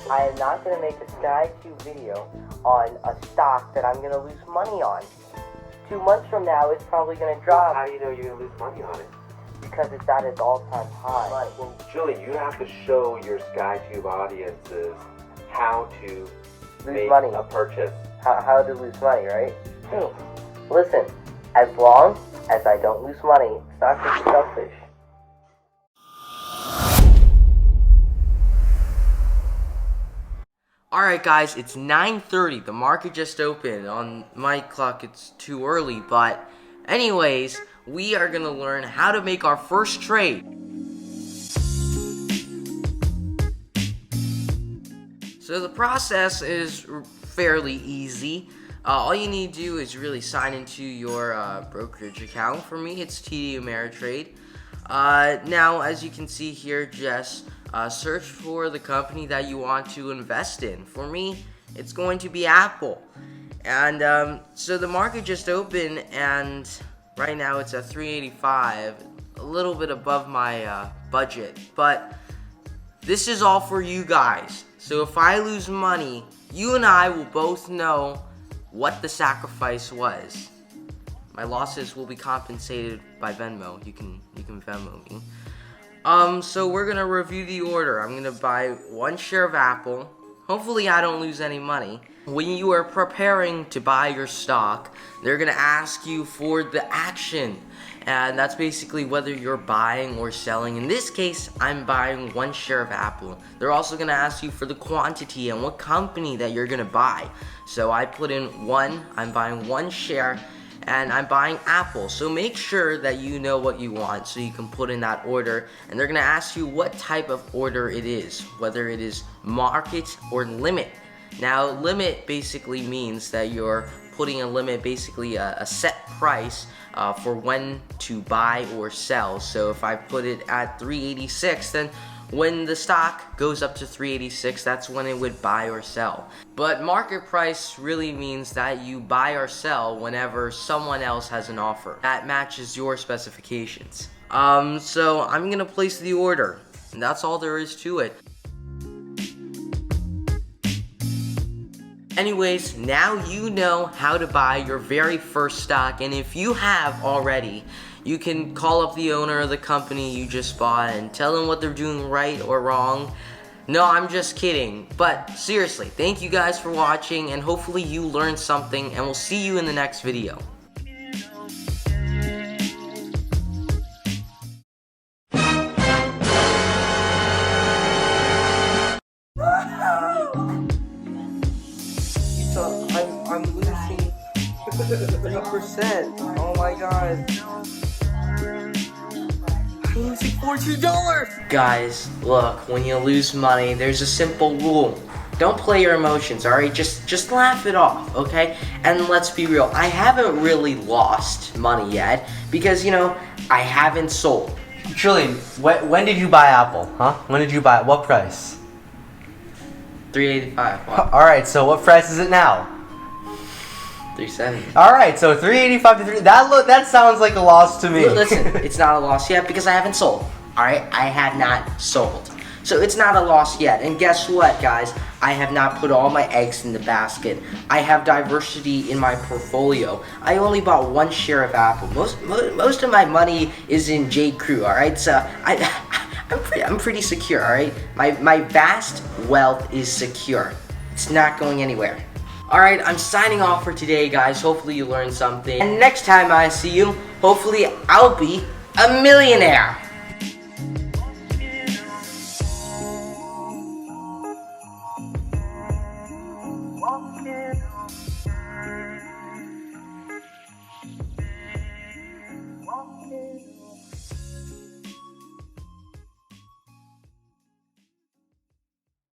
I am not going to make a SKAITUBE video on a stock that I'm going to lose money on. 2 months from now, it's probably going to drop. How do you know you're going to lose money on it? Because it's at its all-time high. Well, Julian, you have to show your SKAITUBE audiences how to make money. a purchase. How to lose money, right? Listen, as long as I don't lose money, stock is selfish. Alright guys, it's 9:30. The market just opened. On my clock it's too early, but anyways, we are going to learn how to make our first trade. So the process is fairly easy. All you need to do is really sign into your brokerage account. For me, it's TD Ameritrade. Now, as you can see here, just search for the company that you want to invest in. For me, it's going to be Apple. And so the market just opened, and right now it's at 385, a little bit above my budget. But this is all for you guys. So if I lose money, you and I will both know what the sacrifice was. My losses will be compensated by Venmo. You can Venmo me. So we're gonna review the order. I'm gonna buy 1 share of Apple. Hopefully I don't lose any money. When you are preparing to buy your stock, they're gonna ask you for the action. And that's basically whether you're buying or selling. In this case, I'm buying 1 share of Apple. They're also gonna ask you for the quantity and what company that you're gonna buy. So I put in 1, I'm buying 1 share, and I'm buying Apple. So make sure that you know what you want so you can put in that order. And they're gonna ask you what type of order it is, whether it is market or limit. Now, limit basically means that you're putting a limit, basically a set price for when to buy or sell. So if I put it at 386, then when the stock goes up to 386, that's when it would buy or sell. But market price really means that you buy or sell whenever someone else has an offer that matches your specifications. So I'm gonna place the order, and that's all there is to it. Anyways, now you know how to buy your very first stock, and if you have already, you can call up the owner of the company you just bought and tell them what they're doing right or wrong. No, I'm just kidding. But seriously, thank you guys for watching, and hopefully you learned something, and we'll see you in the next video. I'm losing 3%. Oh my god. I'm losing $14. Guys, look, when you lose money, there's a simple rule. Don't play your emotions, alright? Just laugh it off, okay? And let's be real, I haven't really lost money yet because, you know, I haven't sold. Julian, when did you buy Apple? Huh? When did you buy it? What price? 385. Wow. Alright, so what price is it now? 370. Alright, so 385 to 3. That sounds like a loss to me. Listen, it's not a loss yet because I haven't sold. Alright? I have not sold. So it's not a loss yet. And guess what, guys? I have not put all my eggs in the basket. I have diversity in my portfolio. I only bought 1 share of Apple. Most of my money is in J. Crew, alright? So I'm pretty secure, alright? My vast wealth is secure. It's not going anywhere. Alright, I'm signing off for today, guys. Hopefully you learned something. And next time I see you, hopefully I'll be a millionaire.